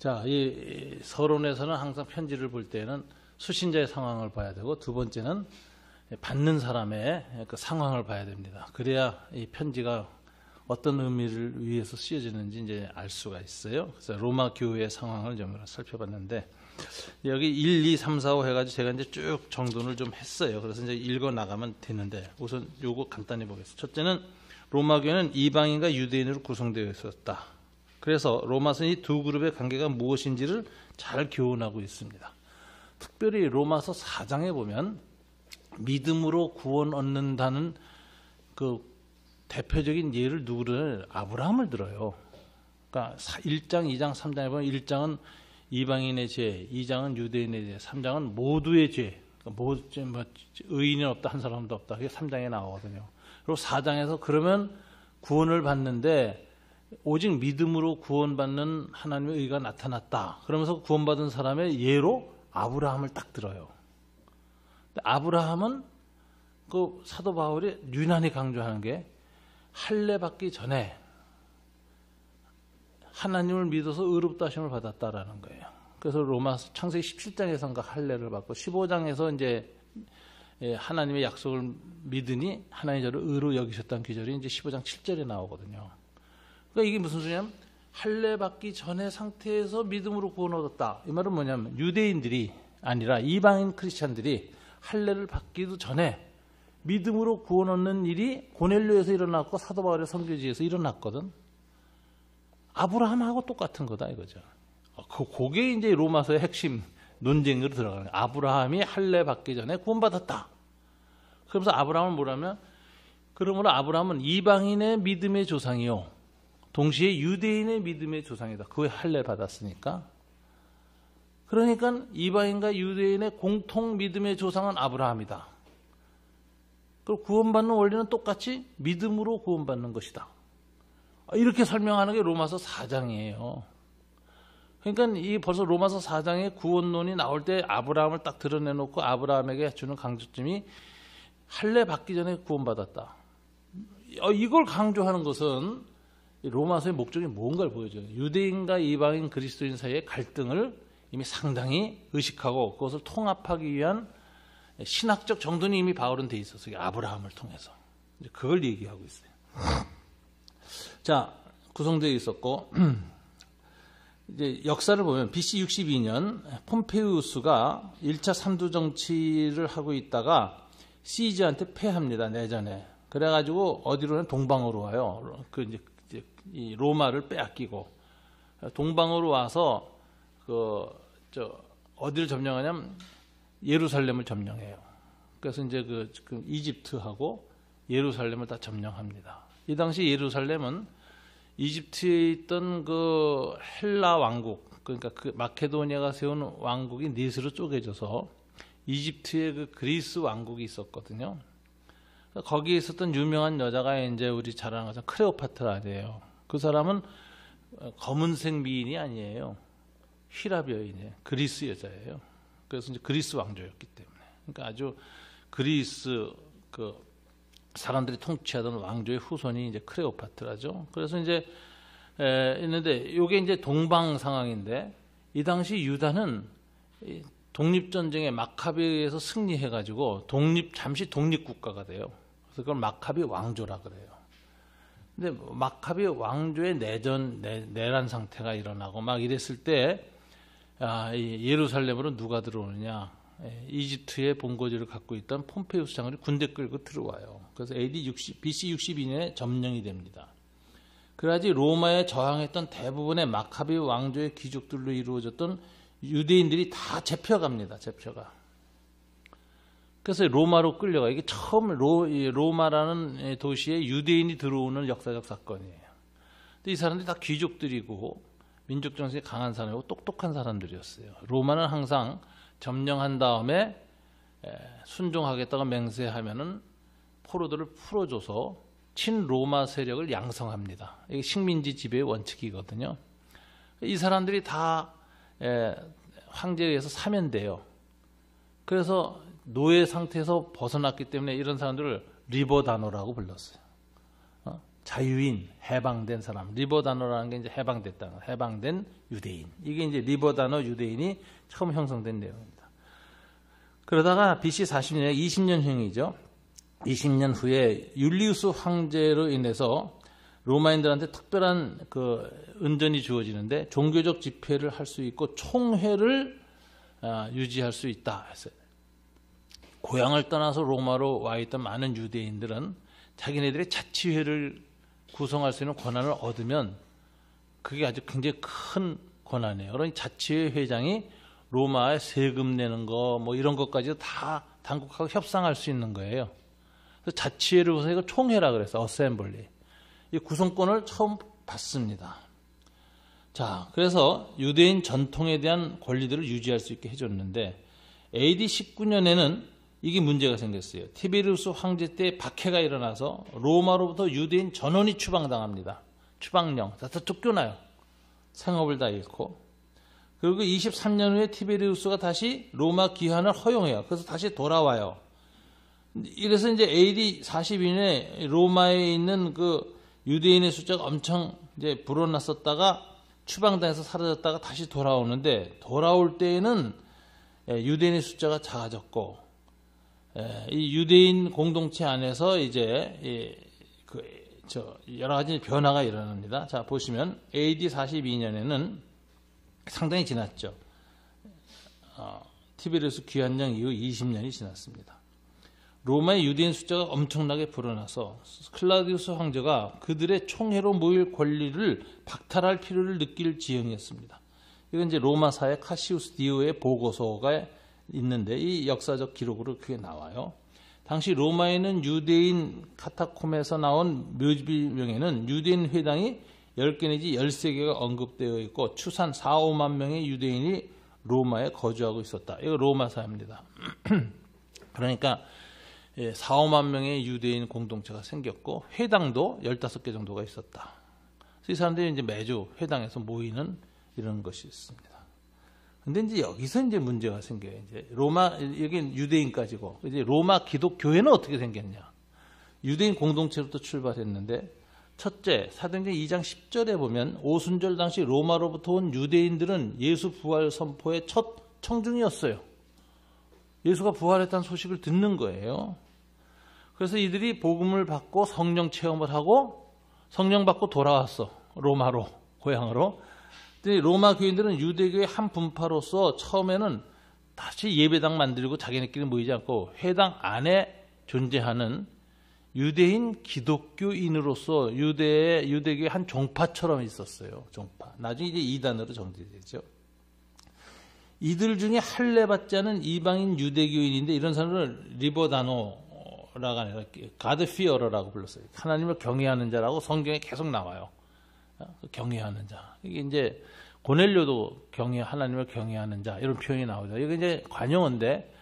자, 이 서론에서는 항상 편지를 볼 때는 수신자의 상황을 봐야 되고, 두 번째는 받는 사람의 그 상황을 봐야 됩니다. 그래야 이 편지가 어떤 의미를 위해서 쓰여지는지 이제 알 수가 있어요. 그래서 로마 교회의 상황을 좀 살펴봤는데, 여기 1, 2, 3, 4, 5 해가지고 제가 이제 쭉 정돈을 좀 했어요. 그래서 이제 읽어 나가면 되는데, 우선 요거 간단히 보겠습니다. 첫째는 로마 교회는 이방인과 유대인으로 구성되어 있었다. 그래서 로마서 이 두 그룹의 관계가 무엇인지를 잘 교훈하고 있습니다. 특별히 로마서 4장에 보면 믿음으로 구원 얻는다는 그 대표적인 예를 누구를 아브라함을 들어요. 그러니까 1장, 2장, 3장에 보면 1장은 이방인의 죄, 2장은 유대인의 죄, 3장은 모두의 죄. 그러니까 의인이 없다, 한 사람도 없다. 그게 3장에 나오거든요. 그리고 4장에서 그러면 구원을 받는데 오직 믿음으로 구원받는 하나님의 의가 나타났다. 그러면서 구원받은 사람의 예로 아브라함을 딱 들어요. 아브라함은 그 사도 바울이 유난히 강조하는 게 할례 받기 전에 하나님을 믿어서 의롭다 하심을 받았다라는 거예요. 그래서 로마 창세기 17장에서인가 할례를 받고 15장에서 이제 하나님의 약속을 믿으니 하나님 저를 의로 여기셨다는 기절이 이제 15장 7절에 나오거든요. 그러니까 이게 무슨 소리냐면 할례 받기 전의 상태에서 믿음으로 구원 얻었다. 이 말은 뭐냐면 유대인들이 아니라 이방인 크리스찬들이 할례를 받기도 전에 믿음으로 구원 얻는 일이 고넬료에서 일어났고 사도 바울의 선교지에서 일어났거든. 아브라함하고 똑같은 거다 이거죠. 그게 이제 로마서의 핵심 논쟁으로 들어가는 거예요. 아브라함이 할례 받기 전에 구원받았다. 그러면서 아브라함은 뭐라면, 그러므로 아브라함은 이방인의 믿음의 조상이요 동시에 유대인의 믿음의 조상이다. 그게 할례 받았으니까. 그러니까 이방인과 유대인의 공통 믿음의 조상은 아브라함이다. 그리고 구원받는 원리는 똑같이 믿음으로 구원받는 것이다. 이렇게 설명하는 게 로마서 4장이에요. 그러니까 이 벌써 로마서 4장에 구원론이 나올 때 아브라함을 딱 드러내놓고 아브라함에게 주는 강조점이 할례 받기 전에 구원받았다. 이걸 강조하는 것은 로마서의 목적이 뭔가를 보여줘요. 유대인과 이방인 그리스도인 사이의 갈등을 이미 상당히 의식하고 그것을 통합하기 위한 신학적 정돈이 이미 바울은 돼 있었어요. 아브라함을 통해서. 그걸 얘기하고 있어요. 자, 구성되어 있었고, 이제 역사를 보면 BC 62년 폼페이우스가 1차 삼두 정치를 하고 있다가 시즈한테 패합니다. 내전에. 그래가지고 어디로는 동방으로 와요. 이제 이 로마를 빼앗기고 동방으로 와서 어디를 점령하냐면 예루살렘을 점령해요. 그래서 이제 그 이집트하고 예루살렘을 다 점령합니다. 이 당시 예루살렘은 이집트에 있던 그 헬라 왕국, 그러니까 그 마케도니아가 세운 왕국이 넷으로 쪼개져서 이집트에 그 그리스 왕국이 있었거든요. 거기에 있었던 유명한 여자가 이제 우리 잘 아는 것처럼 클레오파트라예요. 그 사람은 검은색 미인이 아니에요. 휘랍 여인이에요. 그리스 여자예요. 그래서 이제 그리스 왕조였기 때문에. 그러니까 아주 그리스 그 사람들이 통치하던 왕조의 후손이 이제 클레오파트라죠. 그래서 이제 있는데 이게 이제 동방 상황인데 이 당시 유다는 독립전쟁에 마카비에 의해서 승리해가지고 잠시 독립국가가 돼요. 그래서 그걸 마카비 왕조라 그래요. 근데 마카비 왕조의 내란 상태가 일어나고 막 이랬을 때 예루살렘으로 누가 들어오느냐? 이집트의 본거지를 갖고 있던 폼페이우스 장군이 군대 끌고 들어와요. 그래서 BC 62년에 점령이 됩니다. 그래야지 로마에 저항했던 대부분의 마카비 왕조의 귀족들로 이루어졌던 유대인들이 다 잡혀갑니다. 잡혀가. 그래서 로마로 끌려가. 이게 처음 로마라는 도시에 유대인이 들어오는 역사적 사건이에요. 근데 이 사람들이 다 귀족들이고 민족 정신이 강한 사람이고 똑똑한 사람들이었어요. 로마는 항상 점령한 다음에 순종하겠다고 맹세하면은 포로들을 풀어줘서 친로마 세력을 양성합니다. 이게 식민지 지배의 원칙이거든요. 이 사람들이 다 황제에 의해서 사면돼요. 그래서 노예 상태에서 벗어났기 때문에 이런 사람들을 리버다노라고 불렀어요. 자유인, 해방된 사람, 리버다노라는 게 이제 해방된 유대인. 이게 이제 리버다노 유대인이 처음 형성된 내용입니다. 그러다가 BC 40년에 20년형이죠. 20년 후에 율리우스 황제로 인해서 로마인들한테 특별한 그 은전이 주어지는데 종교적 집회를 할 수 있고 총회를 유지할 수 있다 했어요. 고향을 떠나서 로마로 와 있던 많은 유대인들은 자기네들의 자치회를 구성할 수 있는 권한을 얻으면 그게 아주 굉장히 큰 권한이에요. 그러니 자치회 회장이 로마에 세금 내는 거 뭐 이런 것까지도 다 당국하고 협상할 수 있는 거예요. 그래서 자치회를 구성해서 이거 총회라 그래서 어셈블리. 이 구성권을 처음 받습니다. 자, 그래서 유대인 전통에 대한 권리들을 유지할 수 있게 해줬는데 AD 19년에는 이게 문제가 생겼어요. 티베리우스 황제 때 박해가 일어나서 로마로부터 유대인 전원이 추방당합니다. 추방령, 다 쫓겨나요. 생업을 다 잃고. 그리고 23년 후에 티베리우스가 다시 로마 귀환을 허용해요. 그래서 다시 돌아와요. 이래서 이제 AD 42년에 로마에 있는 그 유대인의 숫자가 엄청 이제 불어났었다가 추방당해서 사라졌다가 다시 돌아오는데 돌아올 때에는 유대인의 숫자가 작아졌고 이 유대인 공동체 안에서 이제 여러 가지 변화가 일어납니다. 자, 보시면 AD 42년에는 상당히 지났죠. 티베리우스 귀환령 이후 20년이 지났습니다. 로마의 유대인 숫자가 엄청나게 불어나서 클라우디우스 황제가 그들의 총회로 모일 권리를 박탈할 필요를 느낄 지경이었습니다. 이건 이제 로마사의 카시우스 디오의 보고서가 있는데 이 역사적 기록으로 그게 나와요. 당시 로마에는 유대인 카타콤에서 나온 묘지비명에는 유대인 회당이 10개 내지 13개가 언급되어 있고 추산 4, 5만 명의 유대인이 로마에 거주하고 있었다. 이거 로마사입니다. 그러니까 4, 5만 명의 유대인 공동체가 생겼고 회당도 15개 정도가 있었다. 그래서 이 사람들이 이제 매주 회당에서 모이는 이런 것이 있습니다. 근데 이제 여기서 이제 문제가 생겨요. 이제 여기 유대인까지고 이제 로마 기독교회는 어떻게 생겼냐? 유대인 공동체로부터 출발했는데 첫째, 사도행전 2장 10절에 보면 오순절 당시 로마로부터 온 유대인들은 예수 부활 선포의 첫 청중이었어요. 예수가 부활했다는 소식을 듣는 거예요. 그래서 이들이 복음을 받고 성령 체험을 하고 성령 받고 돌아왔어. 로마로, 고향으로. 근데 로마 교인들은 유대교의 한 분파로서 처음에는 다시 예배당 만들고 자기네끼리 모이지 않고 회당 안에 존재하는 유대인 기독교인으로서 유대교의 한 종파처럼 있었어요. 종파. 나중에 이제 이단으로 정리되죠. 이들 중에 할례 받지 않은 이방인 유대교인인데 이런 사람을 리버다노라가 아니라 가드피어러라고 불렀어요. 하나님을 경외하는 자라고 성경에 계속 나와요. 경외하는 자. 이게 이제 고넬료도 하나님을 경외하는 자 이런 표현이 나오죠. 이게 이제 관용어인데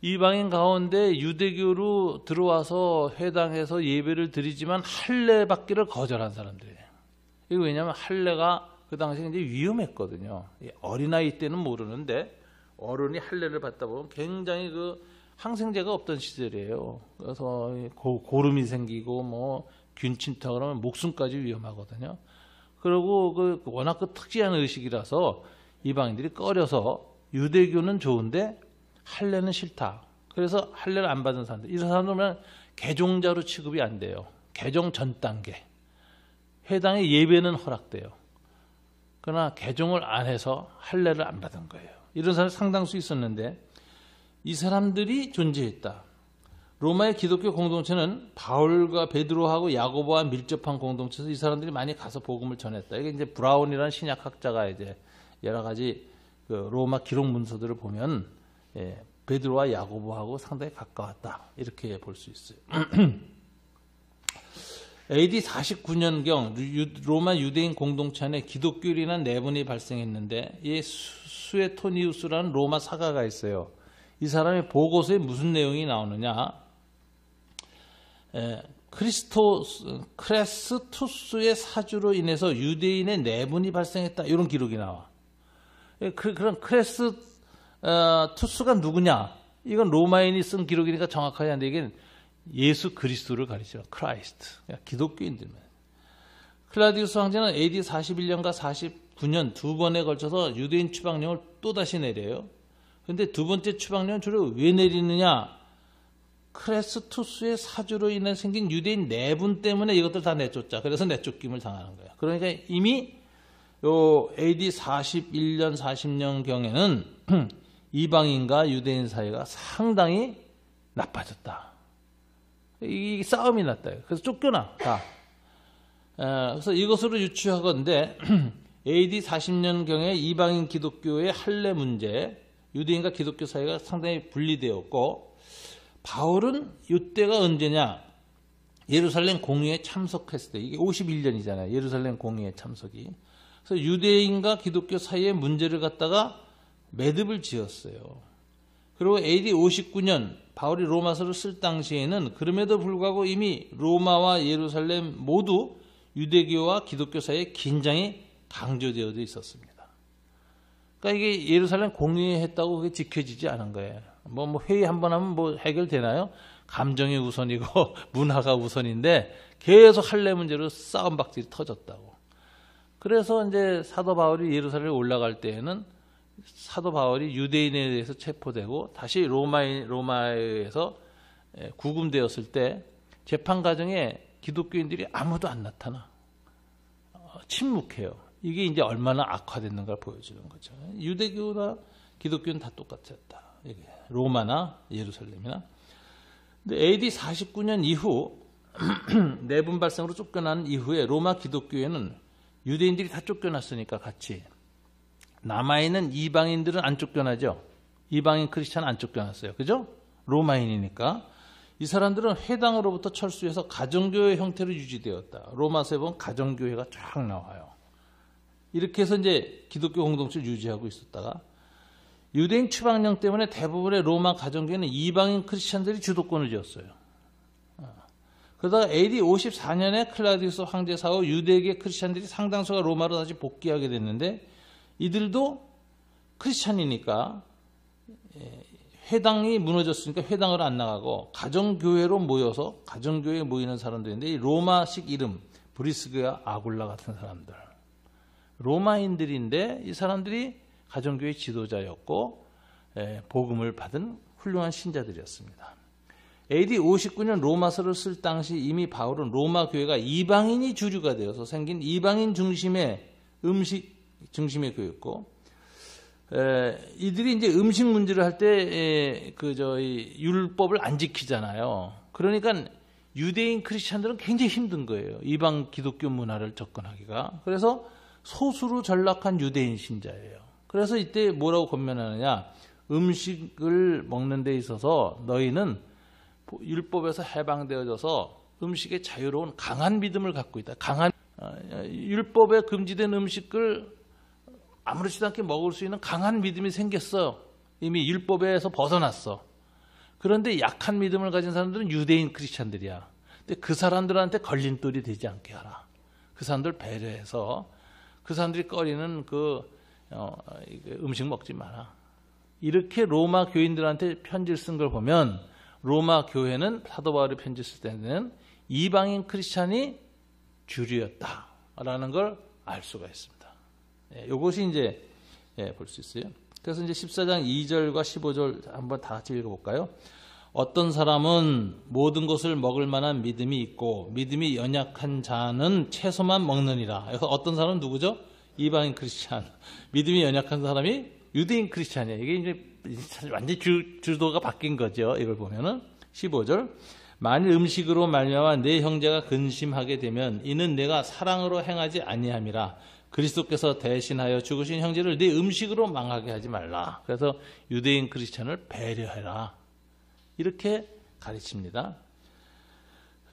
이방인 가운데 유대교로 들어와서 회당에서 예배를 드리지만 할례 받기를 거절한 사람들이에요. 이거 왜냐하면 할례가 그 당시에 이제 위험했거든요. 어린아이 때는 모르는데 어른이 할례를 받다 보면 굉장히 그 항생제가 없던 시절이에요. 그래서 고름이 생기고 뭐 균 침투 그러면 목숨까지 위험하거든요. 그리고 워낙 특이한 의식이라서 이방인들이 꺼려서 유대교는 좋은데 할례는 싫다. 그래서 할례를 안 받은 사람들, 이런 사람들은 개종자로 취급이 안 돼요. 개종 전 단계. 회당의 예배는 허락돼요. 그러나 개종을 안 해서 할례를 안 받은 거예요. 이런 사람이 상당수 있었는데 이 사람들이 존재했다. 로마의 기독교 공동체는 바울과 베드로하고 야고보와 밀접한 공동체에서 이 사람들이 많이 가서 복음을 전했다. 이게 이제 브라운이라는 신약학자가 이제 여러 가지 그 로마 기록 문서들을 보면 베드로와 야고보하고 상당히 가까웠다. 이렇게 볼 수 있어요. AD 49년경 로마 유대인 공동체 안에 기독교인이라는 내분이 발생했는데 이 수에토니우스라는 로마 사가가 있어요. 이 사람의 보고서에 무슨 내용이 나오느냐? 크레스투스의 사주로 인해서 유대인의 내분이 발생했다. 이런 기록이 나와. 그런 크레스투스가 누구냐? 이건 로마인이 쓴 기록이니까 정확하지 않은데 이게 예수 그리스도를 가리죠. 크라이스트. 기독교인들만. 클라우디우스 황제는 AD 41년과 49년 두 번에 걸쳐서 유대인 추방령을 또다시 내려요. 그런데 두 번째 추방령은 주로 왜 내리느냐? 크레스투스의 사주로 인해 생긴 유대인 내분 때문에 이것들 다 내쫓자. 그래서 내쫓김을 당하는 거예요. 그러니까 이미 요 AD 41년, 40년 경에는 이방인과 유대인 사이가 상당히 나빠졌다. 이 싸움이 났다. 그래서 쫓겨나 다. 그래서 이것으로 유추하건대 AD 40년경에 이방인 기독교의 할례 문제, 유대인과 기독교 사이가 상당히 분리되었고, 바울은 이때가 언제냐? 예루살렘 공의에 참석했을 때, 이게 51년이잖아요. 예루살렘 공의에 참석이. 그래서 유대인과 기독교 사이의 문제를 갖다가 매듭을 지었어요. 그리고 AD 59년 바울이 로마서를 쓸 당시에는 그럼에도 불구하고 이미 로마와 예루살렘 모두 유대교와 기독교 사이의 긴장이 강조되어 있었습니다. 그러니까 이게 예루살렘 공의했다고 그게 지켜지지 않은 거예요. 뭐 회의 한번 하면 뭐 해결되나요? 감정이 우선이고 문화가 우선인데 계속 할례 문제로 싸움박질이 터졌다고. 그래서 이제 사도 바울이 예루살렘에 올라갈 때에는 사도 바울이 유대인에 대해서 체포되고 다시 로마에서 구금되었을 때 재판 과정에 기독교인들이 아무도 안 나타나. 침묵해요. 이게 이제 얼마나 악화됐는가를 보여주는 거죠. 유대교나 기독교는 다 똑같았다. 로마나 예루살렘이나. 근데 AD 49년 이후 내분 발생으로 쫓겨난 이후에 로마 기독교에는 유대인들이 다 쫓겨났으니까 같이 남아있는 이방인들은 안 쫓겨나죠. 이방인 크리스찬 안 쫓겨났어요. 그죠? 로마인이니까. 이 사람들은 회당으로부터 철수해서 가정교회 형태로 유지되었다. 로마서에 보면 가정교회가 쫙 나와요. 이렇게 해서 이제 기독교 공동체를 유지하고 있었다가 유대인 추방령 때문에 대부분의 로마 가정교회는 이방인 크리스찬들이 주도권을 쥐었어요. 그러다가 AD 54년에 클라우디우스 황제 사후 유대계 크리스찬들이 상당수가 로마로 다시 복귀하게 됐는데 이들도 크리스찬이니까 회당이 무너졌으니까 회당으로 안 나가고 가정교회로 모여서 가정교회에 모이는 사람들인데 이 로마식 이름 브리스그와 아굴라 같은 사람들 로마인들인데 이 사람들이 가정교회 지도자였고 복음을 받은 훌륭한 신자들이었습니다. AD 59년 로마서를 쓸 당시 이미 바울은 로마 교회가 이방인이 주류가 되어서 생긴 이방인 중심의 음식 중심의 교회였고 이들이 이제 음식 문제를 할 때 율법을 안 지키잖아요. 그러니까 유대인 크리스찬들은 굉장히 힘든 거예요. 이방 기독교 문화를 접근하기가. 그래서 소수로 전락한 유대인 신자예요. 그래서 이때 뭐라고 권면하느냐? 음식을 먹는 데 있어서 너희는 율법에서 해방되어져서 음식에 자유로운 강한 믿음을 갖고 있다. 강한 율법에 금지된 음식을 아무렇지도 않게 먹을 수 있는 강한 믿음이 생겼어. 이미 율법에서 벗어났어. 그런데 약한 믿음을 가진 사람들은 유대인 크리스찬들이야. 근데 그 사람들한테 걸림돌이 되지 않게 하라. 그 사람들 배려해서 그 사람들이 꺼리는 음식 먹지 마라. 이렇게 로마 교인들한테 편지를 쓴 걸 보면 로마 교회는 사도 바울이 편지 쓸 때는 이방인 크리스찬이 주류였다라는 걸 알 수가 있습니다. 이것이 이제 볼 수 있어요. 그래서 이제 14장 2절과 15절 한번 다 같이 읽어볼까요? 어떤 사람은 모든 것을 먹을 만한 믿음이 있고 믿음이 연약한 자는 채소만 먹느니라. 그래서 어떤 사람은 누구죠? 이방인 크리스찬. 믿음이 연약한 사람이 유대인 크리스찬이에요. 이게 이제 완전히 주도가 바뀐 거죠. 이걸 보면은 15절. 만일 음식으로 말미암아 내 형제가 근심하게 되면 이는 내가 사랑으로 행하지 아니함이라. 그리스도께서 대신하여 죽으신 형제를 네 음식으로 망하게 하지 말라. 그래서 유대인 크리스찬을 배려해라. 이렇게 가르칩니다.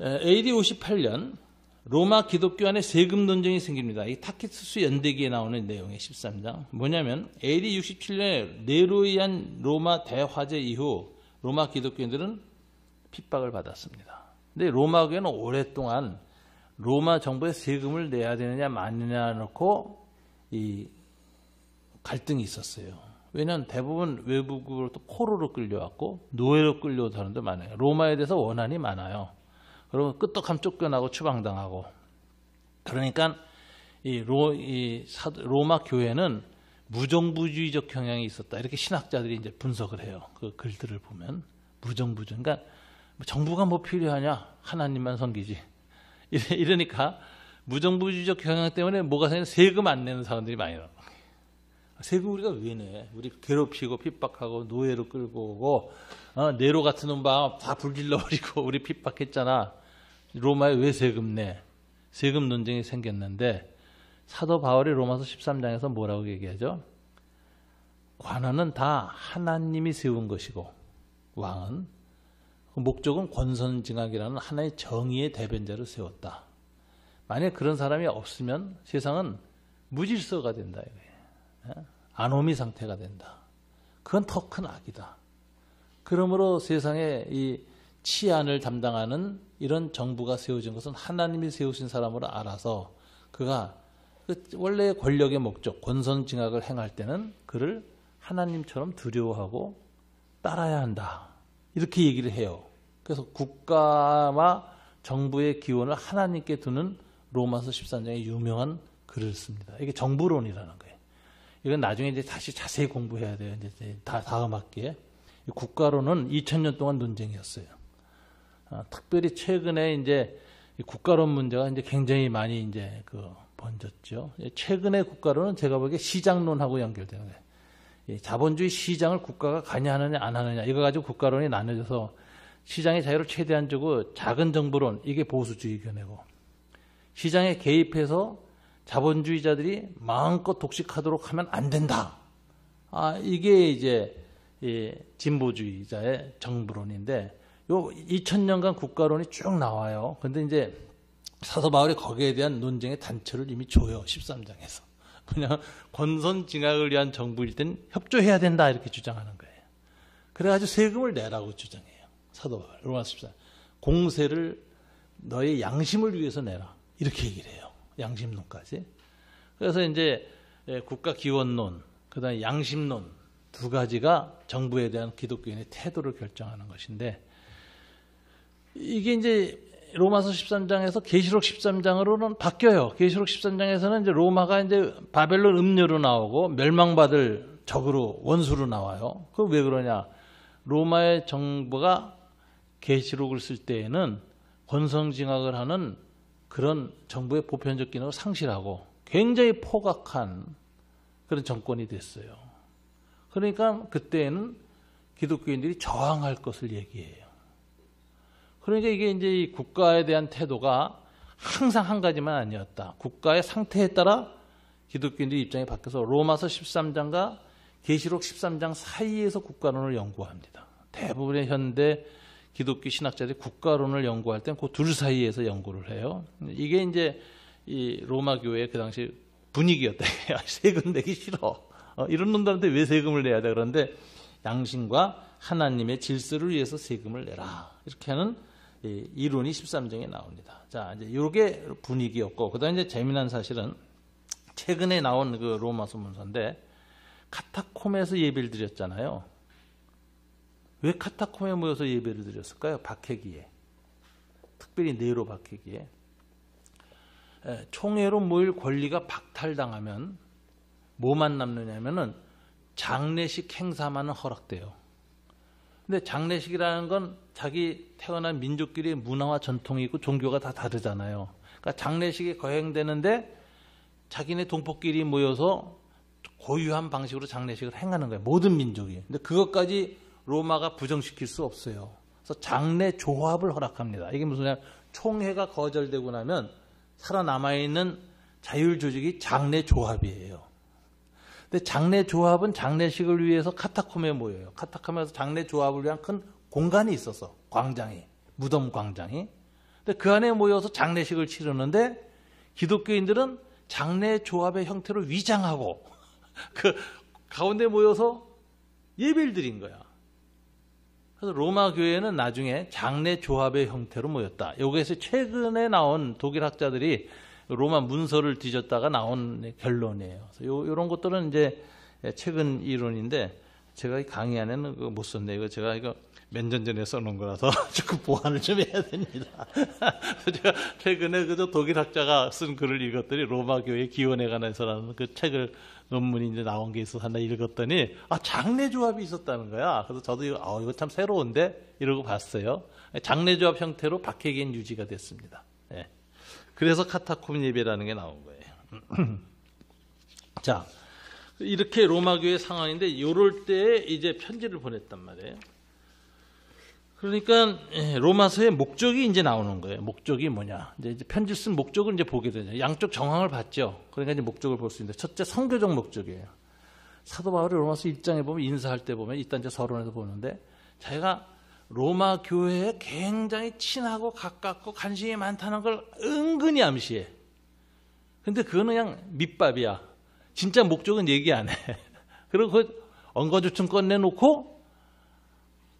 AD 58년 로마 기독교 안에 세금 논쟁이 생깁니다. 이 타키투스 연대기에 나오는 내용의 13장. 뭐냐면 AD 67년에 네로이안 로마 대화재 이후 로마 기독교인들은 핍박을 받았습니다. 근데 로마 교회는 오랫동안 로마 정부에 세금을 내야 되느냐 마느냐 놓고 이 갈등이 있었어요. 왜냐하면 대부분 외국으로부터 포로로 끌려왔고 노예로 끌려온 사람들 많아요. 로마에 대해서 원한이 많아요. 그리고 끄떡하면 쫓겨나고 추방당하고. 그러니까 로마 교회는 무정부주의적 경향이 있었다. 이렇게 신학자들이 이제 분석을 해요. 그 글들을 보면 무정부주의. 그러니까 정부가 뭐 필요하냐? 하나님만 섬기지. 이러니까 무정부주의적 경향 때문에 뭐가 생겨? 세금 안 내는 사람들이 많이 나와요. 세금 우리가 왜 내? 우리 괴롭히고 핍박하고 노예로 끌고 오고 네로 같은 놈 다 불질러버리고 우리 핍박했잖아. 로마에 왜 세금 내? 세금 논쟁이 생겼는데 사도 바울이 로마서 13장에서 뭐라고 얘기하죠? 관원은 다 하나님이 세운 것이고 왕은 그 목적은 권선징악이라는 하나의 정의의 대변자를 세웠다. 만약 그런 사람이 없으면 세상은 무질서가 된다. 아노미 상태가 된다. 그건 더 큰 악이다. 그러므로 세상에 이 치안을 담당하는 이런 정부가 세워진 것은 하나님이 세우신 사람으로 알아서 그가 원래의 권력의 목적, 권선징악을 행할 때는 그를 하나님처럼 두려워하고 따라야 한다. 이렇게 얘기를 해요. 그래서 국가와 정부의 기원을 하나님께 두는 로마서 13장의 유명한 글을 씁니다. 이게 정부론이라는 거예요. 이건 나중에 이제 다시 자세히 공부해야 돼요. 이제 다음 학기에. 국가론은 2000년 동안 논쟁이었어요. 특별히 최근에 이제 국가론 문제가 이제 굉장히 많이 이제 번졌죠. 최근의 국가론은 제가 보기에 시장론하고 연결되는 거예요. 자본주의 시장을 국가가 관여하느냐 안 하느냐 이거 가지고 국가론이 나눠져서 시장의 자유를 최대한 주고 작은 정부론 이게 보수주의 견해고 시장에 개입해서 자본주의자들이 마음껏 독식하도록 하면 안 된다. 이게 이제 진보주의자의 정부론인데 요 2000년간 국가론이 쭉 나와요. 근데 이제 사도 바울이 거기에 대한 논쟁의 단초를 이미 줘요. 13장에서. 그냥 권선징악을 위한 정부일 땐 협조해야 된다 이렇게 주장하는 거예요. 그래가지고 세금을 내라고 주장해요. 사도 바울. 로마서 14장. 공세를 너의 양심을 위해서 내라. 이렇게 얘기를 해요. 양심론까지. 그래서 이제 국가기원론, 그 다음에 양심론 두 가지가 정부에 대한 기독교인의 태도를 결정하는 것인데 이게 이제 로마서 13장에서 계시록 13장으로는 바뀌어요. 계시록 13장에서는 이제 로마가 이제 바벨론 음료로 나오고 멸망받을 적으로 원수로 나와요. 그 왜 그러냐? 로마의 정부가 계시록을 쓸 때에는 권선징악을 하는 그런 정부의 보편적 기능을 상실하고 굉장히 포악한 그런 정권이 됐어요. 그러니까 그때는 기독교인들이 저항할 것을 얘기해요. 그러니까 이게 이제 이 국가에 대한 태도가 항상 한 가지만 아니었다. 국가의 상태에 따라 기독교인들의 입장이 바뀌어서 로마서 13장과 계시록 13장 사이에서 국가론을 연구합니다. 대부분의 현대 기독교 신학자들이 국가론을 연구할 땐 그 둘 사이에서 연구를 해요. 이게 이제 이 로마 교회의 그 당시 분위기였다. 세금 내기 싫어. 이런 놈들한테 왜 세금을 내야 돼? 그런데 양심과 하나님의 질서를 위해서 세금을 내라. 이렇게 하는 이론이 13장에 나옵니다. 자, 이제 이게 분위기였고, 그 다음에 이제 재미난 사실은 최근에 나온 그 로마서 문서인데, 카타콤에서 예배를 드렸잖아요. 왜 카타콤에 모여서 예배를 드렸을까요? 박해기에. 특별히 네로 박해기에. 총회로 모일 권리가 박탈당하면 뭐만 남느냐면은 장례식 행사만은 허락돼요. 근데 장례식이라는 건 자기 태어난 민족끼리 문화와 전통이 있고 종교가 다 다르잖아요. 그러니까 장례식이 거행되는데 자기네 동포끼리 모여서 고유한 방식으로 장례식을 행하는 거예요. 모든 민족이. 근데 그것까지 로마가 부정시킬 수 없어요. 그래서 장례 조합을 허락합니다. 이게 무슨 총회가 거절되고 나면 살아남아있는 자율 조직이 장례 조합이에요. 근데 장례 조합은 장례식을 위해서 카타콤에 모여요. 카타콤에서 장례 조합을 위한 큰 공간이 있어서 광장이, 무덤 광장이. 근데 그 안에 모여서 장례식을 치르는데 기독교인들은 장례 조합의 형태로 위장하고 그 가운데 모여서 예배를 드린 거야. 그래서 로마 교회는 나중에 장례 조합의 형태로 모였다. 여기에서 최근에 나온 독일 학자들이 로마 문서를 뒤졌다가 나온 결론이에요. 그래서 이런 것들은 이제 최근 이론인데 제가 이 강의 안에는 못 썼네요. 제가 이거 몇 년 전에 써놓은 거라서 조금 보완을 좀 해야 됩니다. 제가 최근에 그저 독일 학자가 쓴 글을 읽었더니 로마 교회 기원에 관해서라는 그 책을 논문이 이제 나온 게 있어서 하나 읽었더니 장례 조합이 있었다는 거야. 그래서 저도 이거 참 새로운데 이러고 봤어요. 장례 조합 형태로 박해계는 유지가 됐습니다. 예. 그래서 카타콤 예배라는 게 나온 거예요. 자, 이렇게 로마 교회 상황인데 이럴 때 이제 편지를 보냈단 말이에요. 그러니까 로마서의 목적이 이제 나오는 거예요. 목적이 뭐냐? 이제 편지 쓴 목적을 이제 보게 되죠. 양쪽 정황을 봤죠. 그러니까 이제 목적을 볼 수 있는데 첫째 선교적 목적이에요. 사도 바울이 로마서 1장에 보면 인사할 때 보면 이딴 이제 서론에서 보는데 자기가 로마 교회에 굉장히 친하고 가깝고 관심이 많다는 걸 은근히 암시해. 근데 그거는 그냥 밑밥이야. 진짜 목적은 얘기 안 해. 그리고 그 엉거주춤 꺼내놓고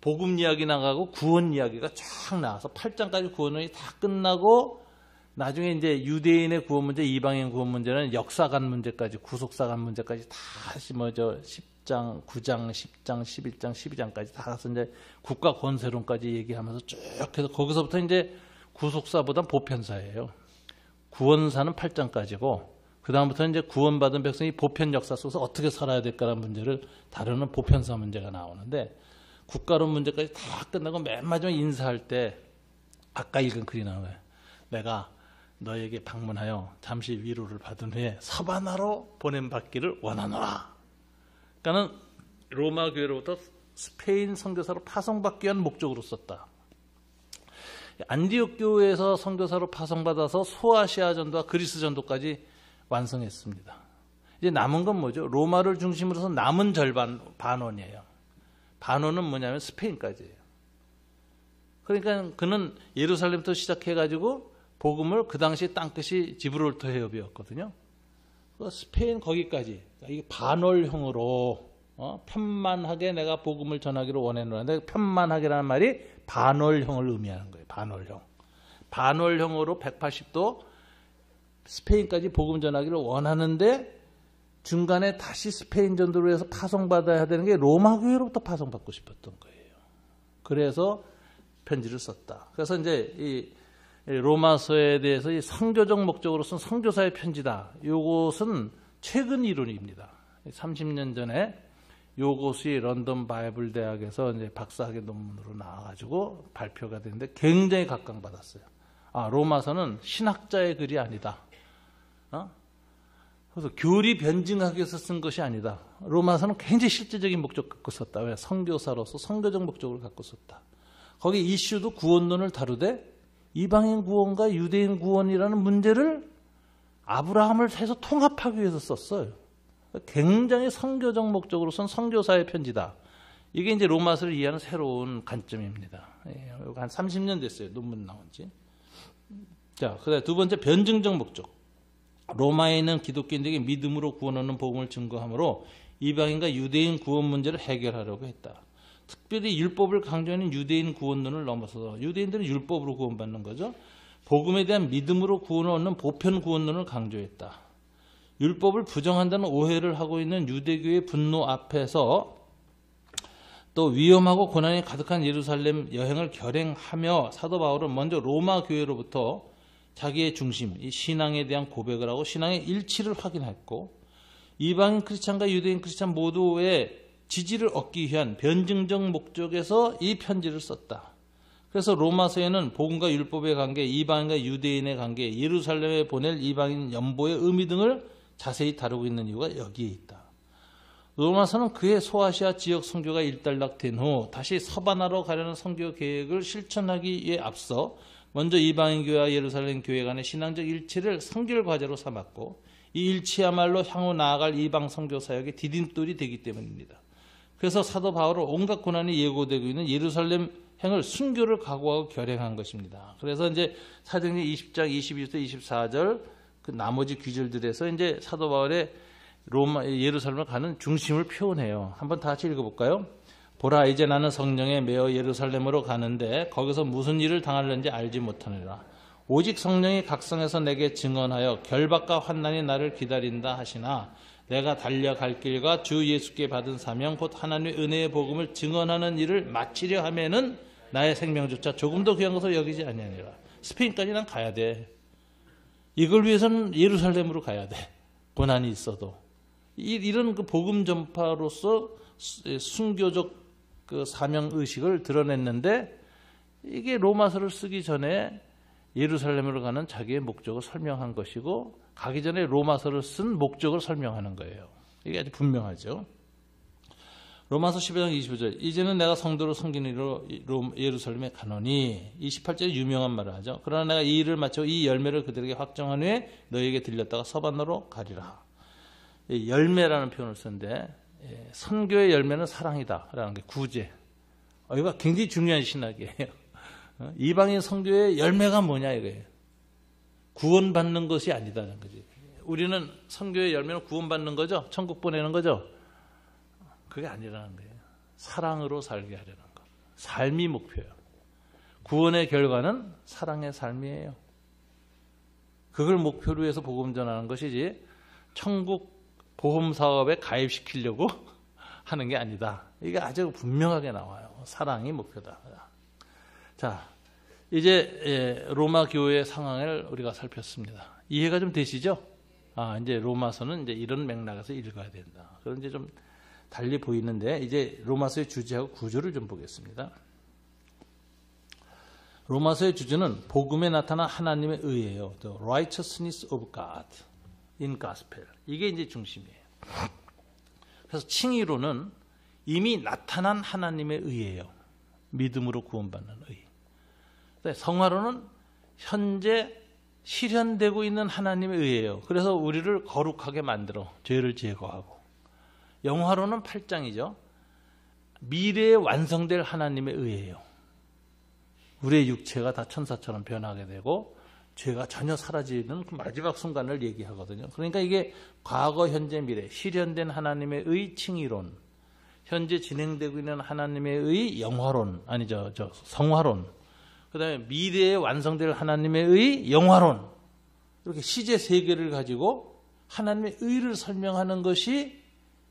복음 이야기 나가고 구원 이야기가 쫙 나와서 8장까지 구원이 다 끝나고 나중에 이제 유대인의 구원 문제, 이방인 구원 문제는 역사관 문제까지, 구속사관 문제까지 다시 10장, 9장, 10장, 11장, 12장까지 다 가서 이제 국가 권세론까지 얘기하면서 쭉 해서 거기서부터 이제 구속사보단 보편사예요. 구원사는 8장까지고 그 다음부터 이제 구원받은 백성이 보편 역사 속에서 어떻게 살아야 될까라는 문제를 다루는 보편사 문제가 나오는데 국가론 문제까지 다 끝나고 맨 마지막에 인사할 때 아까 읽은 글이 나와요. 내가 너에게 방문하여 잠시 위로를 받은 후에 서바나로 보냄받기를 원하노라. 그러니까는 로마 교회로부터 스페인 선교사로 파송받기 위한 목적으로 썼다. 안디옥 교회에서 선교사로 파송받아서 소아시아 전도와 그리스 전도까지 완성했습니다. 이제 남은 건 뭐죠? 로마를 중심으로 해서 남은 절반 반원이에요. 반원은 뭐냐면 스페인까지예요. 그러니까 그는 예루살렘부터 시작해가지고 복음을 그 당시 땅끝이 지브롤터 해협이었거든요. 스페인 거기까지 이게 반월형으로 편만하게 내가 복음을 전하기를 원했는데 편만하게라는 말이 반월형을 의미하는 거예요. 반월형. 반월형으로 180도 스페인까지 복음 전하기를 원하는데 중간에 다시 스페인 전도로 해서 파송받아야 되는 게 로마 교회로부터 파송받고 싶었던 거예요. 그래서 편지를 썼다. 그래서 이제 이 로마서에 대해서 이 선교적 목적으로 쓴 선교사의 편지다. 이것은 최근 이론입니다. 30년 전에 요것이 런던 바이블 대학에서 이제 박사학위 논문으로 나와가지고 발표가 됐는데 굉장히 각광받았어요. 로마서는 신학자의 글이 아니다. 그래서 교리 변증하기 위해서 쓴 것이 아니다. 로마서는 굉장히 실제적인 목적 갖고 썼다. 왜? 선교사로서 선교적 목적을 갖고 썼다. 거기 이슈도 구원론을 다루되 이방인 구원과 유대인 구원이라는 문제를 아브라함을 해서 통합하기 위해서 썼어요. 굉장히 선교적 목적으로 쓴 선교사의 편지다. 이게 이제 로마서를 이해하는 새로운 관점입니다. 한 30년 됐어요. 논문 나온 지. 자, 그다음에 두 번째 변증적 목적. 로마에 있는 기독교인들에게 믿음으로 구원 얻는 복음을 증거하므로 이방인과 유대인 구원 문제를 해결하려고 했다. 특별히 율법을 강조하는 유대인 구원론을 넘어서서 유대인들은 율법으로 구원받는 거죠. 복음에 대한 믿음으로 구원을 얻는 보편 구원론을 강조했다. 율법을 부정한다는 오해를 하고 있는 유대교의 분노 앞에서 또 위험하고 고난이 가득한 예루살렘 여행을 결행하며 사도 바울은 먼저 로마 교회로부터 자기의 중심, 이 신앙에 대한 고백을 하고 신앙의 일치를 확인했고 이방인 크리스찬과 유대인 크리스찬 모두의 지지를 얻기 위한 변증적 목적에서 이 편지를 썼다. 그래서 로마서에는 복음과 율법의 관계, 이방인과 유대인의 관계, 예루살렘에 보낼 이방인 연보의 의미 등을 자세히 다루고 있는 이유가 여기에 있다. 로마서는 그의 소아시아 지역 선교가 일단락된 후 다시 서바나로 가려는 선교 계획을 실천하기에 앞서 먼저 이방인 교회와 예루살렘 교회 간의 신앙적 일치를 선결 과제로 삼았고 이 일치야말로 향후 나아갈 이방 선교 사역의 디딤돌이 되기 때문입니다. 그래서 사도 바울은 온갖 고난이 예고되고 있는 예루살렘 행을 순교를 각오하고 결행한 것입니다. 그래서 이제 사도행전 20장 22절부터 24절 그 나머지 귀절들에서 이제 사도 바울의 예루살렘을 가는 중심을 표현해요. 한번 다 같이 읽어볼까요? 보라, 이제 나는 성령에 매어 예루살렘으로 가는데 거기서 무슨 일을 당하려는지 알지 못하느라. 오직 성령이 각성해서 내게 증언하여 결박과 환난이 나를 기다린다 하시나 내가 달려갈 길과 주 예수께 받은 사명 곧 하나님의 은혜의 복음을 증언하는 일을 마치려 하면은 나의 생명조차 조금도 귀한 것을 여기지 아니하니라. 스페인까지 난 가야 돼. 이걸 위해서는 예루살렘으로 가야 돼. 고난이 있어도. 이런 그 복음 전파로서 순교적 그 사명 의식을 드러냈는데, 이게 로마서를 쓰기 전에 예루살렘으로 가는 자기의 목적을 설명한 것이고, 가기 전에 로마서를 쓴 목적을 설명하는 거예요. 이게 아주 분명하죠. 로마서 15장 25절, 이제는 내가 성도로 섬기는 일로 예루살렘에 가노니, 28절에 유명한 말을 하죠. 그러나 내가 이 일을 마치고 이 열매를 그들에게 확정한 후에 너에게 들렸다가 서반으로 가리라. 열매라는 표현을 쓰는데, 선교의 열매는 사랑이다 라는 게 구제. 이거 굉장히 중요한 신학이에요. 이방인 선교의 열매가 뭐냐 이거예요. 구원받는 것이 아니다는 거지. 우리는 선교의 열매는 구원받는 거죠. 천국 보내는 거죠. 그게 아니라는 거예요. 사랑으로 살게 하려는 거. 삶이 목표예요. 구원의 결과는 사랑의 삶이에요. 그걸 목표로 해서 복음 전하는 것이지 천국 보험 사업에 가입시키려고 하는 게 아니다. 이게 아주 분명하게 나와요. 사랑이 목표다. 자, 이제 로마 교회의 상황을 우리가 살폈습니다. 이해가 좀 되시죠? 이제 로마서는 이제 이런 맥락에서 읽어야 된다. 그런 이제 좀 달리 보이는데, 이제 로마서의 주제하고 구조를 좀 보겠습니다. 로마서의 주제는 복음에 나타난 하나님의 의예요. The righteousness of God in gospel. 이게 이제 중심이에요. 그래서 칭의로는 이미 나타난 하나님의 의예요. 믿음으로 구원받는 의. 성화로는 현재 실현되고 있는 하나님의 의예요. 그래서 우리를 거룩하게 만들어 죄를 제거하고. 영화로는 8장이죠. 미래에 완성될 하나님의 의예요. 우리의 육체가 다 천사처럼 변하게 되고 죄가 전혀 사라지는 그 마지막 순간을 얘기하거든요. 그러니까 이게 과거, 현재, 미래 실현된 하나님의 의 칭의론, 현재 진행되고 있는 하나님의 의 영화론, 아니죠, 성화론, 그 다음에 미래에 완성될 하나님의 의 영화론, 이렇게 시제 세 개를 가지고 하나님의 의를 설명하는 것이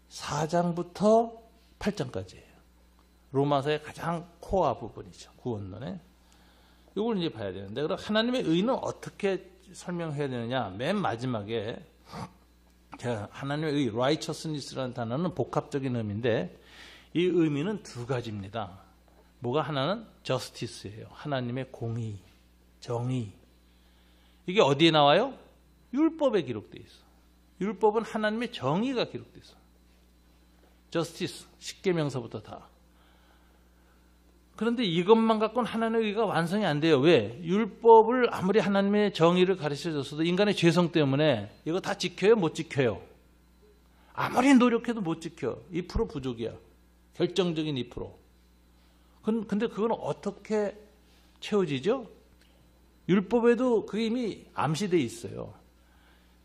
4장부터 8장까지예요. 로마서의 가장 코어 부분이죠. 구원론에. 이걸 이제 봐야 되는데, 그럼 하나님의 의는 어떻게 설명해야 되느냐? 맨 마지막에 제가 하나님의 의, righteousness라는 단어는 복합적인 의미인데, 이 의미는 두 가지입니다. 뭐가 하나는 justice예요. 하나님의 공의, 정의. 이게 어디에 나와요? 율법에 기록되어 있어. 율법은 하나님의 정의가 기록되어 있어. justice, 십계명서부터 다. 그런데 이것만 갖고는 하나님의 의가 완성이 안 돼요. 왜? 율법을 아무리 하나님의 정의를 가르쳐줬어도 인간의 죄성 때문에 이거 다 지켜요? 못 지켜요? 아무리 노력해도 못 지켜. 2% 부족이야. 결정적인 2%. 근데 그건 어떻게 채워지죠? 율법에도 그게 이미 암시되어 있어요.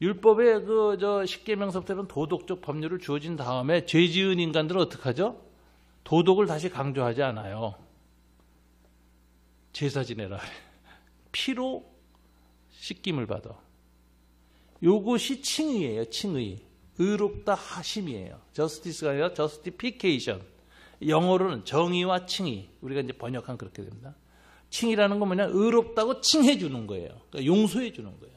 율법의 십계명서부터는 도덕적 법률을 주어진 다음에 죄 지은 인간들은 어떻게 하죠? 도덕을 다시 강조하지 않아요. 제사 지내라. 피로 씻김을 받아. 요것이 칭의예요. 칭의. 의롭다 하심이에요. justice가 아니라 justification. 영어로는 정의와 칭의. 우리가 이제 번역한 그렇게 됩니다. 칭의라는 건 뭐냐? 의롭다고 칭해 주는 거예요. 그러니까 용서해 주는 거예요.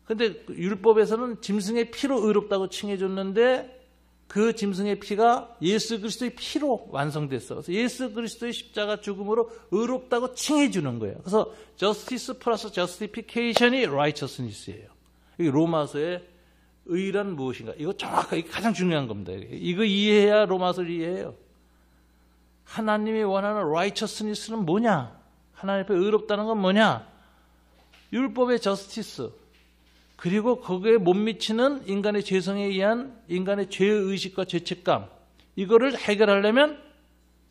근데 율법에서는 짐승의 피로 의롭다고 칭해 줬는데, 그 짐승의 피가 예수 그리스도의 피로 완성됐어. 그래서 예수 그리스도의 십자가 죽음으로 의롭다고 칭해 주는 거예요. 그래서 justice 플러스 justification이 righteousness예요. 이 로마서의 의란 무엇인가? 이거 정확하게 가장 중요한 겁니다. 이거 이해해야 로마서를 이해해요. 하나님이 원하는 righteousness는 뭐냐? 하나님 앞에 의롭다는 건 뭐냐? 율법의 justice, 그리고 거기에 못 미치는 인간의 죄성에 의한 인간의 죄의식과 죄책감, 이거를 해결하려면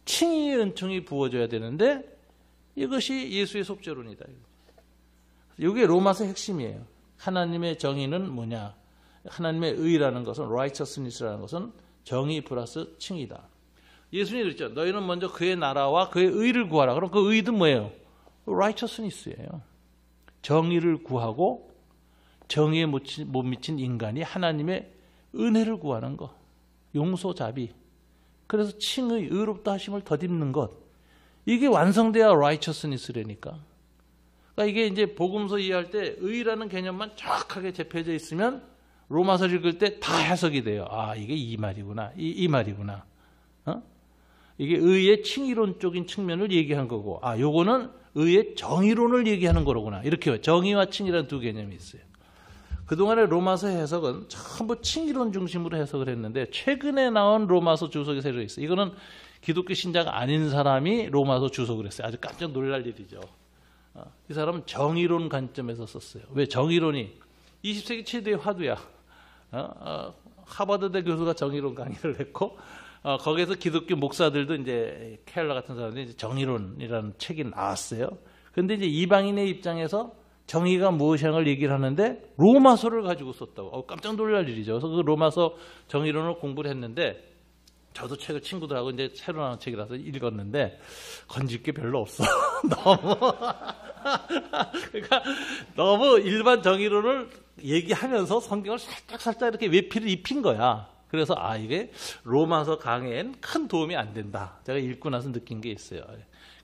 칭의의 은총이 부어져야 되는데, 이것이 예수의 속죄론이다. 이게 로마서 핵심이에요. 하나님의 정의는 뭐냐? 하나님의 의라는 것은, righteousness라는 것은 정의 플러스 칭의다. 예수님이 그랬죠. 너희는 먼저 그의 나라와 그의 의를 구하라. 그럼 그 의도 뭐예요? righteousness예요. 정의를 구하고 정의에 못 미친 인간이 하나님의 은혜를 구하는 것, 용서자비, 그래서 칭의, 의롭다 하심을 덧입는 것, 이게 완성돼야 righteousness라니까. 그러니까 이게 이제 복음서 이해할 때 의라는 개념만 정확하게 접해져 있으면 로마서를 읽을 때 다 해석이 돼요. 아, 이게 이 말이구나, 이 말이구나. 이게 의의 칭의론적인 측면을 얘기한 거고, 아, 요거는 의의 정의론을 얘기하는 거로구나. 이렇게 정의와 칭의라는 두 개념이 있어요. 그동안의 로마서 해석은 전부 칭의론 중심으로 해석을 했는데, 최근에 나온 로마서 주석이 새로 있어요. 이거는 기독교 신자가 아닌 사람이 로마서 주석을 했어요. 아주 깜짝 놀랄 일이죠. 이 사람은 정의론 관점에서 썼어요. 왜? 정의론이 20세기 최대의 화두야. 하버드대 교수가 정의론 강의를 했고, 거기에서 기독교 목사들도 이제 켈러 같은 사람들이 이제 정의론이라는 책이 나왔어요. 그런데 이제 이방인의 입장에서 정의가 무엇이냐는 걸 얘기를 하는데 로마서를 가지고 썼다고. 깜짝 놀랄 일이죠. 그래서 그 로마서 정의론을 공부를 했는데, 저도 책을 친구들하고 이제 새로 나온 책이라서 읽었는데 건질 게 별로 없어. 그러니까 너무 일반 정의론을 얘기하면서 성경을 살짝 이렇게 외피를 입힌 거야. 그래서 이게 로마서 강해엔 큰 도움이 안 된다. 제가 읽고 나서 느낀 게 있어요.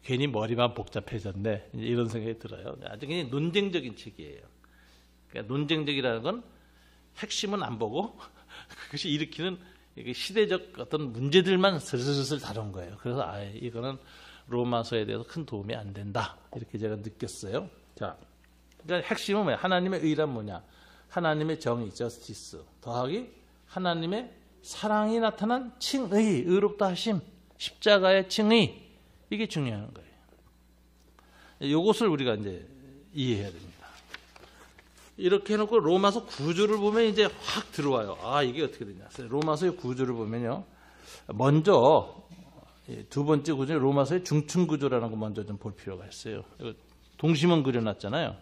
괜히 머리만 복잡해졌네. 이런 생각이 들어요. 아주 그냥 논쟁적인 책이에요. 그러니까 논쟁적이라는 건 핵심은 안 보고 그것이 일으키는 시대적 어떤 문제들만 슬슬슬 다룬 거예요. 그래서 이거는 로마서에 대해서 큰 도움이 안 된다. 이렇게 제가 느꼈어요. 자, 그러니까 핵심은 뭐야? 하나님의 의란 뭐냐? 하나님의 정의, 저스티스 더하기 하나님의 사랑이 나타난 칭의, 의롭다 하심, 십자가의 칭의, 이게 중요한 거예요. 이것을 우리가 이제 이해해야 됩니다. 이렇게 해놓고 로마서 구조를 보면 이제 확 들어와요. 이게 어떻게 되냐. 로마서의 구조를 보면요. 먼저 두 번째 구조는 로마서의 중층 구조라는 거 먼저 좀 볼 필요가 있어요. 동심은 그려놨잖아요.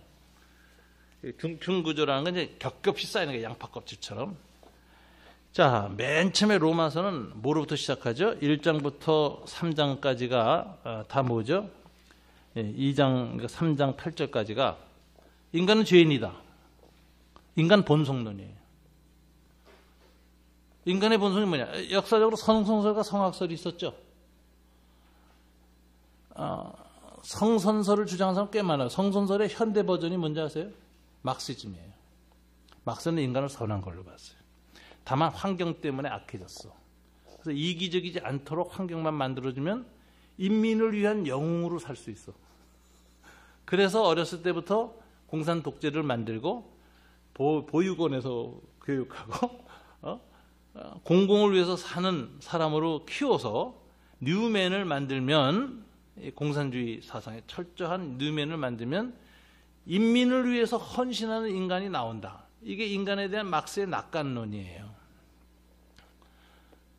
중층 구조라는 건 이제 겹겹이 쌓이는 게 양파 껍질처럼. 자, 맨 처음에 로마서는 뭐로부터 시작하죠? 1장부터 3장까지가 다 뭐죠? 2장, 3장 8절까지가 인간은 죄인이다. 인간 본성론이에요. 인간의 본성이 뭐냐? 역사적으로 성선설과 성악설이 있었죠. 성선설을 주장하는 사람 꽤 많아요. 성선설의 현대 버전이 뭔지 아세요? 막시즘이에요. 막스는 인간을 선한 걸로 봤어요. 다만 환경 때문에 악해졌어. 그래서 이기적이지 않도록 환경만 만들어주면 인민을 위한 영웅으로 살 수 있어. 그래서 어렸을 때부터 공산 독재를 만들고 보육원에서 교육하고 공공을 위해서 사는 사람으로 키워서 뉴맨을 만들면, 공산주의 사상에 철저한 뉴맨을 만들면 인민을 위해서 헌신하는 인간이 나온다. 이게 인간에 대한 막스의 낙관론이에요.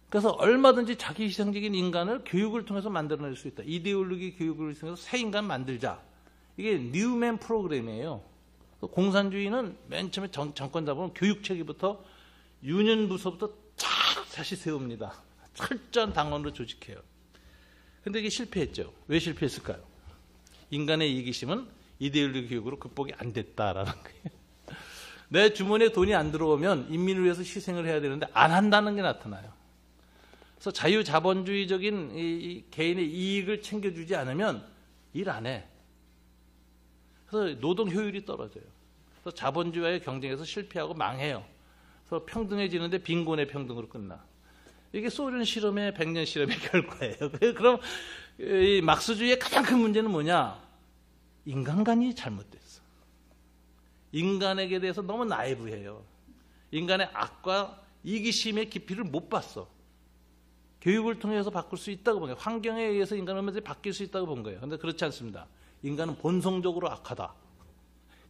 그래서 얼마든지 자기 희생적인 인간을 교육을 통해서 만들어낼 수 있다. 이데올로기 교육을 통해서 새 인간 만들자. 이게 뉴맨 프로그램이에요. 공산주의는 맨 처음에 정권 잡으면 교육 체계부터 유년부서부터 다시 세웁니다. 철저한 당원으로 조직해요. 근데 이게 실패했죠. 왜 실패했을까요? 인간의 이기심은 이데올로기 교육으로 극복이 안 됐다라는 거예요. 내 주머니에 돈이 안 들어오면 인민을 위해서 희생을 해야 되는데 안 한다는 게 나타나요. 그래서 자유자본주의적인 이 개인의 이익을 챙겨주지 않으면 일 안 해. 그래서 노동 효율이 떨어져요. 그래서 자본주의와의 경쟁에서 실패하고 망해요. 그래서 평등해지는데 빈곤의 평등으로 끝나. 이게 소련 실험의 100년 실험의 결과예요. 그럼 이 막스주의의 가장 큰 문제는 뭐냐? 인간관이 잘못됐어. 인간에게 대해서 너무 나이브해요. 인간의 악과 이기심의 깊이를 못 봤어. 교육을 통해서 바꿀 수 있다고 본 거예요. 환경에 의해서 인간은 언제든지 바뀔 수 있다고 본 거예요. 그런데 그렇지 않습니다. 인간은 본성적으로 악하다.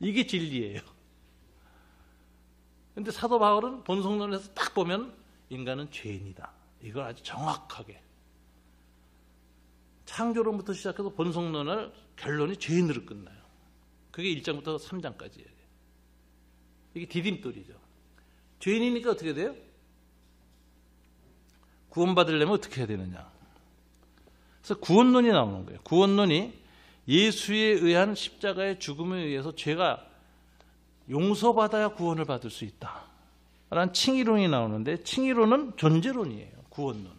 이게 진리예요. 그런데 사도 바울은 본성론에서 딱 보면 인간은 죄인이다. 이걸 아주 정확하게. 창조론부터 시작해서 본성론을 결론이 죄인으로 끝나요. 그게 1장부터 3장까지예요. 이게 디딤돌이죠. 죄인이니까 어떻게 돼요? 구원받으려면 어떻게 해야 되느냐. 그래서 구원론이 나오는 거예요. 구원론이 예수에 의한 십자가의 죽음에 의해서 죄가 용서받아야 구원을 받을 수 있다 라는 칭의론이 나오는데, 칭의론은 존재론이에요. 구원론은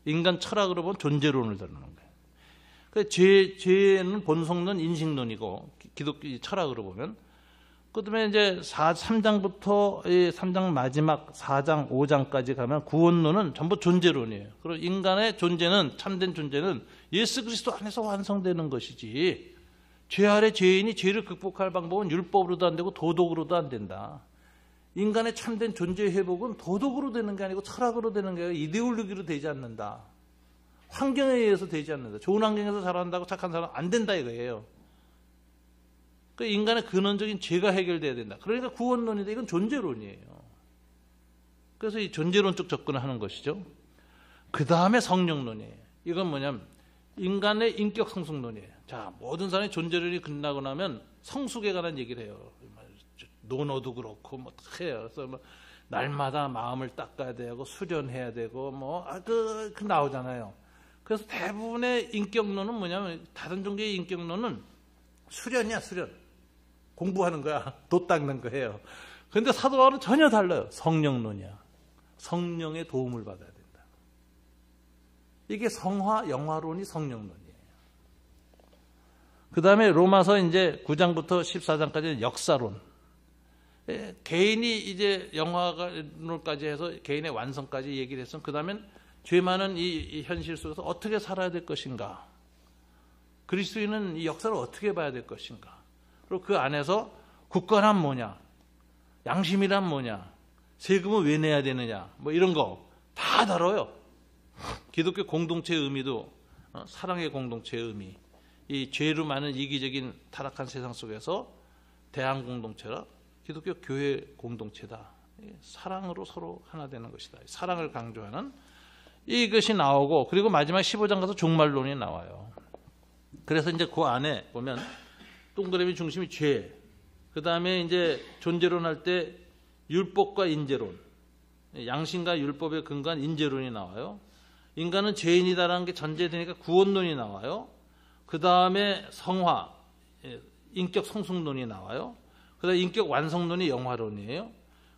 인간 철학으로 보면 존재론을 다루는 거예요. 죄는 본성론, 인식론이고, 기독교 철학으로 보면. 그다음에 이제 3장부터 3장 마지막 4장, 5장까지 가면 구원론은 전부 존재론이에요. 그리고 인간의 존재는, 참된 존재는 예수 그리스도 안에서 완성되는 것이지, 죄 아래 죄인이 죄를 극복할 방법은 율법으로도 안 되고 도덕으로도 안 된다. 인간의 참된 존재 회복은 도덕으로 되는 게 아니고 철학으로 되는 게 아니라 이데올로기로 되지 않는다. 환경에 의해서 되지 않는다. 좋은 환경에서 자란다고 착한 사람 안 된다 이거예요. 그러니까 인간의 근원적인 죄가 해결돼야 된다. 그러니까 구원론인데 이건 존재론이에요. 그래서 이 존재론적 접근을 하는 것이죠. 그 다음에 성령론이에요. 이건 뭐냐면 인간의 인격 성숙론이에요. 자, 모든 사람의 존재론이 끝나고 나면 성숙에 관한 얘기를 해요. 논어도 그렇고 뭐 해요. 그래서 뭐 날마다 마음을 닦아야 되고 수련해야 되고 뭐 그 나오잖아요. 그래서 대부분의 인격론은 뭐냐면, 다른 종교의 인격론은 수련이야, 수련. 공부하는 거야. 돛 닦는 거예요. 그런데 사도 바울은 전혀 달라요. 성령론이야. 성령의 도움을 받아야 된다. 이게 성화, 영화론이 성령론이에요. 그 다음에 로마서 이제 9장부터 14장까지는 역사론. 개인이 이제 영화론까지 해서 개인의 완성까지 얘기를 했으면, 그 다음엔 죄 많은 이 현실 속에서 어떻게 살아야 될 것인가, 그리스도인은 이 역사를 어떻게 봐야 될 것인가, 그리고 그 안에서 국가란 뭐냐, 양심이란 뭐냐, 세금은 왜 내야 되느냐, 뭐 이런 거 다 다뤄요. 기독교 공동체의 의미도 사랑의 공동체의 의미, 이 죄로 많은 이기적인 타락한 세상 속에서 대한 공동체라 기독교 교회 공동체다. 사랑으로 서로 하나 되는 것이다. 사랑을 강조하는 이것이 나오고, 그리고 마지막 15장 가서 종말론이 나와요. 그래서 이제 그 안에 보면 동그라미 중심이 죄, 그 다음에 이제 존재론 할 때 율법과 인재론, 양심과 율법에 근거한 인재론이 나와요. 인간은 죄인이다라는 게 전제되니까 구원론이 나와요. 그 다음에 성화, 인격 성숙론이 나와요. 그 다음에 인격 완성론이 영화론이에요.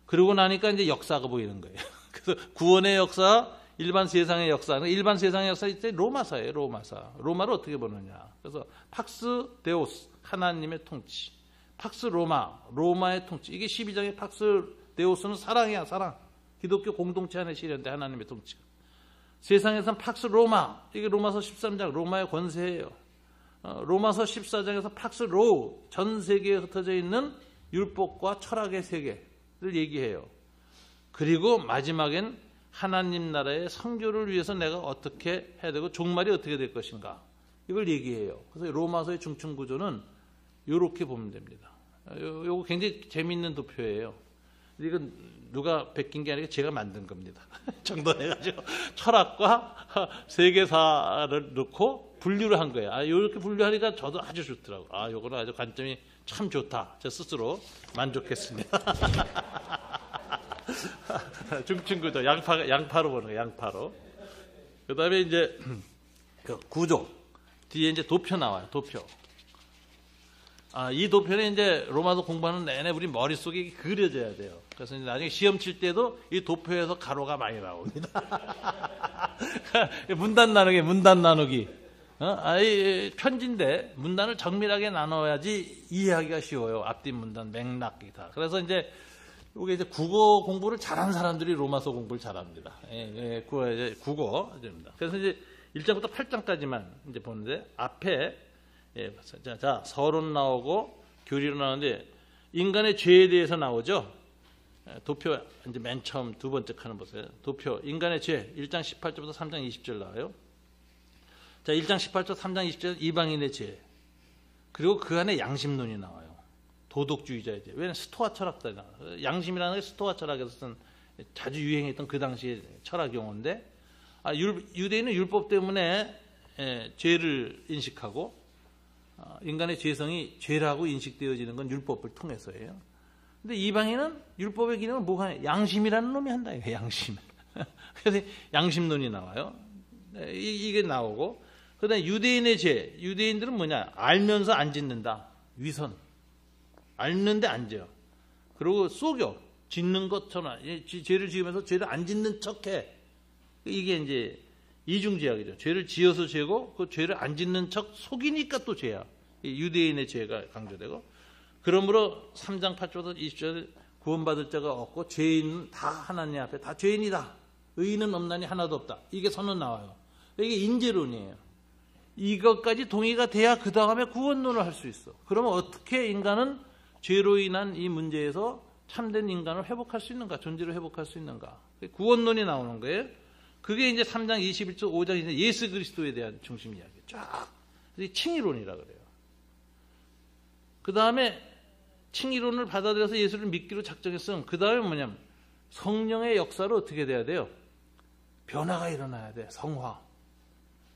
그러고 나니까 이제 역사가 보이는 거예요. 그래서 구원의 역사, 일반 세상의 역사, 일반 세상의 역사 이때 로마사예요. 로마사. 로마를 어떻게 보느냐. 그래서 팍스 데오스, 하나님의 통치. 팍스 로마, 로마의 통치. 이게 12장의 팍스 데오스는 사랑이야, 사랑. 기독교 공동체 안에 실현된 하나님의 통치가. 세상에서는 팍스 로마, 이게 로마서 13장 로마의 권세예요. 로마서 14장에서 팍스 로우, 전 세계에 흩어져 있는 율법과 철학의 세계를 얘기해요. 그리고 마지막엔 하나님 나라의 성교를 위해서 내가 어떻게 해야 되고 종말이 어떻게 될 것인가, 이걸 얘기해요. 그래서 로마서의 중층 구조는 이렇게 보면 됩니다. 이거 굉장히 재미있는 도표예요. 이건 누가 베낀 게 아니라 제가 만든 겁니다. 정돈해가지고 철학과 세계사를 넣고 분류를 한 거예요. 이렇게 분류하니까 저도 아주 좋더라고요. 요거는 아주 관점이 참 좋다. 저 스스로 만족했습니다. 중층구조, 양파로 보는 거예요. 양파로. 그 다음에 이제 그 구조 뒤에 이제 도표 나와요. 도표. 이 도표는 이제 로마서 공부하는 내내 우리 머릿속에 그려져야 돼요. 그래서 이제 나중에 시험 칠 때도 이 도표에서 가로가 많이 나옵니다. 문단 나누기. 이 편지인데 문단을 정밀하게 나눠야지 이해하기가 쉬워요. 앞뒤 문단, 맥락이 다. 그래서 이제 이게 이제 국어 공부를 잘하는 사람들이 로마서 공부를 잘합니다. 국어입니다. 그래서 이제 1장부터 8장까지만 이제 보는데, 앞에 자, 서론 나오고 교리로 나오는데 인간의 죄에 대해서 나오죠. 도표 이제 맨 처음 두 번째 칸을 보세요. 도표 인간의 죄 1장 18절부터 3장 20절 나와요. 자, 1장 18절 3장 20절 이방인의 죄, 그리고 그 안에 양심론이 나와요. 도덕주의자의 죄. 왜냐하면 스토아 철학다. 양심이라는 게 스토아 철학에서 쓴 자주 유행했던 그 당시의 철학 용어인데, 유대인은 율법 때문에 죄를 인식하고 인간의 죄성이 죄라고 인식되어지는 건 율법을 통해서예요. 근데 이방인은 율법의 기능을 뭐가 해? 양심이라는 놈이 한다. 양심. 그래서 양심론이 나와요. 이게 나오고, 그다음에 유대인의 죄. 유대인들은 뭐냐? 알면서 안 짓는다. 위선. 알는데 안 져요. 그리고 속여. 짓는 것처럼 죄를 지으면서 죄를 안 짓는 척해. 이게 이제 이중죄악이죠. 죄를 지어서 죄고 그 죄를 안 짓는 척 속이니까 또 죄야. 유대인의 죄가 강조되고. 그러므로 3장 8절부터 20절 구원받을 자가 없고 죄인은 다 하나님 앞에 다 죄인이다. 의인은 없나니 하나도 없다. 이게 선언 나와요. 이게 인재론이에요. 이것까지 동의가 돼야 그 다음에 구원론을 할 수 있어. 그러면 어떻게 인간은 죄로 인한 이 문제에서 참된 인간을 회복할 수 있는가? 존재를 회복할 수 있는가? 구원론이 나오는 거예요. 그게 이제 3장 21절 5장 이제 예수 그리스도에 대한 중심 이야기. 쫙. 칭의론이라 그래요. 그 다음에 칭의론을 받아들여서 예수를 믿기로 작정했으면 그 다음에 뭐냐면 성령의 역사로 어떻게 돼야 돼요? 변화가 일어나야 돼. 성화.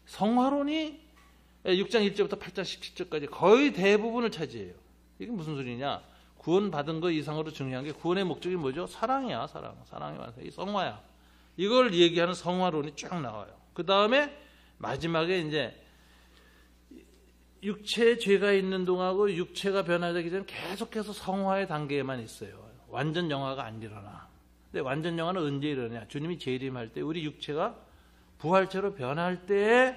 성화론이 6장 1절부터 8장 17절까지 거의 대부분을 차지해요. 이게 무슨 소리냐? 구원받은 거 이상으로 중요한 게 구원의 목적이 뭐죠? 사랑이야. 사랑의 완성. 이 성화야. 이걸 얘기하는 성화론이 쭉 나와요. 그 다음에 마지막에 이제 육체에 죄가 있는 동안하고 육체가 변화되기 전에 계속해서 성화의 단계에만 있어요. 완전 영화가 안 일어나. 근데 완전 영화는 언제 일어나냐? 주님이 재림할 때 우리 육체가 부활체로 변할 때에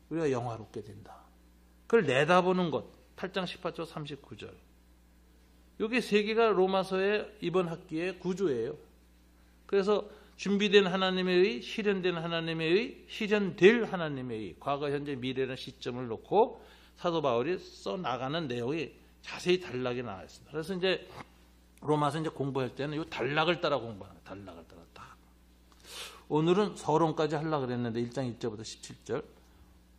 우리가 영화롭게 된다. 그걸 내다보는 것. 8장 18절 39절. 이게 세 개가 로마서의 이번 학기의 구조예요. 그래서 준비된 하나님의 의, 실현된 하나님의 의, 실현될 하나님의 의, 과거, 현재, 미래라는 시점을 놓고 사도 바울이 써나가는 내용이 자세히 단락이 나와 있습니다. 그래서 이제 로마서 이제 공부할 때는 이 단락을 따라 공부하는 거예요. 단락을 따라 딱. 오늘은 서론까지 하려고 그랬는데 1장 1절부터 17절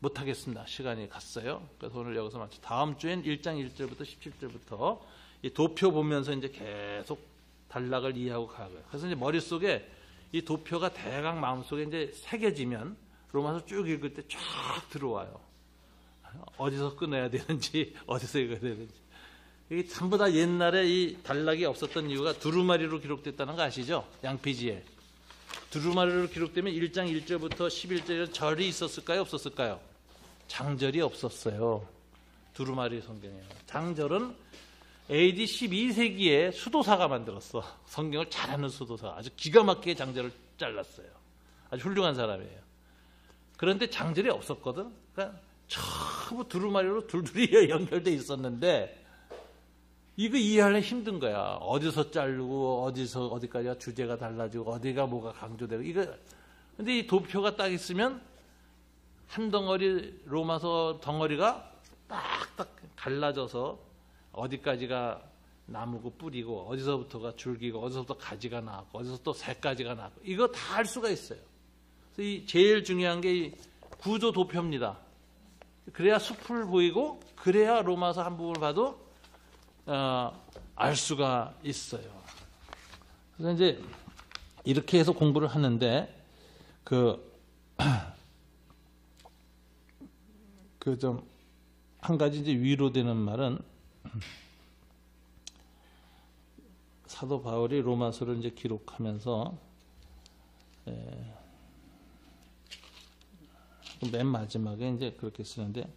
못하겠습니다. 시간이 갔어요. 그래서 오늘 여기서 마치 다음 주엔 1장 1절부터 17절부터 이 도표 보면서 이제 계속 단락을 이해하고 가고요. 그래서 이제 머릿속에 이 도표가 대강 마음속에 이제 새겨지면 로마서 쭉 읽을 때 쫙 들어와요. 어디서 끊어야 되는지, 어디서 읽어야 되는지. 이게 전부 다 옛날에 이 단락이 없었던 이유가 두루마리로 기록됐다는 거 아시죠? 양피지에. 두루마리로 기록되면 1장 1절부터 11절에 절이 있었을까요? 없었을까요? 장절이 없었어요. 두루마리 성경에. 장절은 AD 12세기에 수도사가 만들었어. 성경을 잘하는 수도사. 아주 기가 막히게 장절을 잘랐어요. 아주 훌륭한 사람이에요. 그런데 장절이 없었거든. 그러니까 전부 두루마리로 둘둘이 연결돼 있었는데 이거 이해하려면 힘든 거야. 어디서 자르고 어디서 어디까지가 주제가 달라지고 어디가 뭐가 강조되고 이거. 근데 이 도표가 딱 있으면 한 덩어리 로마서 덩어리가 딱딱 갈라져서 어디까지가 나무고 뿌리고 어디서부터가 줄기고 어디서부터 가지가 나왔고 어디서 또 새가지가 나왔고 이거 다 알 수가 있어요. 그래서 이 제일 중요한 게 이 구조 도표입니다. 그래야 숲을 보이고 그래야 로마서 한 부분을 봐도 알 수가 있어요. 그래서 이제 이렇게 해서 공부를 하는데 좀 한 가지 이제 위로되는 말은 사도 바울이 로마서를 이제 기록하면서 맨 마지막에 이제 그렇게 쓰는데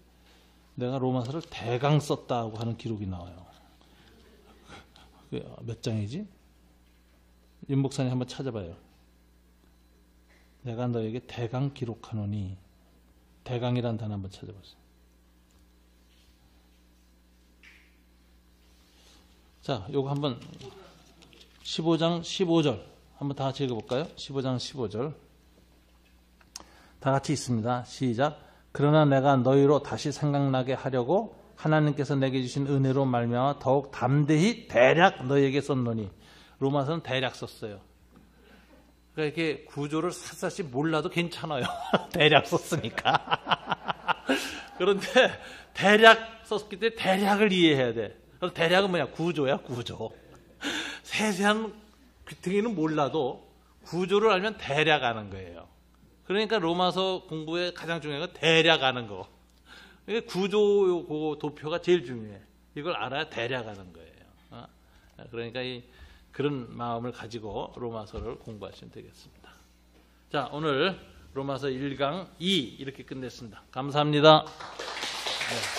내가 로마서를 대강 썼다고 하는 기록이 나와요. 몇 장이지? 윤 목사님 한번 찾아봐요. 내가 너에게 대강 기록하노니 대강이라는 단어 한번 찾아보세요. 자, 요거 한번 15장 15절 한번 다 같이 읽어볼까요? 15장 15절 다 같이 있습니다. 시작. 그러나 내가 너희로 다시 생각나게 하려고 하나님께서 내게 주신 은혜로 말미암아 더욱 담대히 대략 너희에게 썼노니. 로마서는 대략 썼어요. 그러니까 이렇게 구조를 샅샅이 몰라도 괜찮아요. 대략 썼으니까. 그런데 대략 썼기 때문에 대략을 이해해야 돼. 그럼 대략은 뭐냐? 구조야, 구조. 세세한 귀퉁이는 몰라도 구조를 알면 대략 아는 거예요. 그러니까 로마서 공부에 가장 중요한 건 대략 아는 거. 구조 도표가 제일 중요해. 이걸 알아야 대략 아는 거예요. 그러니까 그런 마음을 가지고 로마서를 공부하시면 되겠습니다. 자, 오늘 로마서 1강 2 이렇게 끝냈습니다. 감사합니다. 네.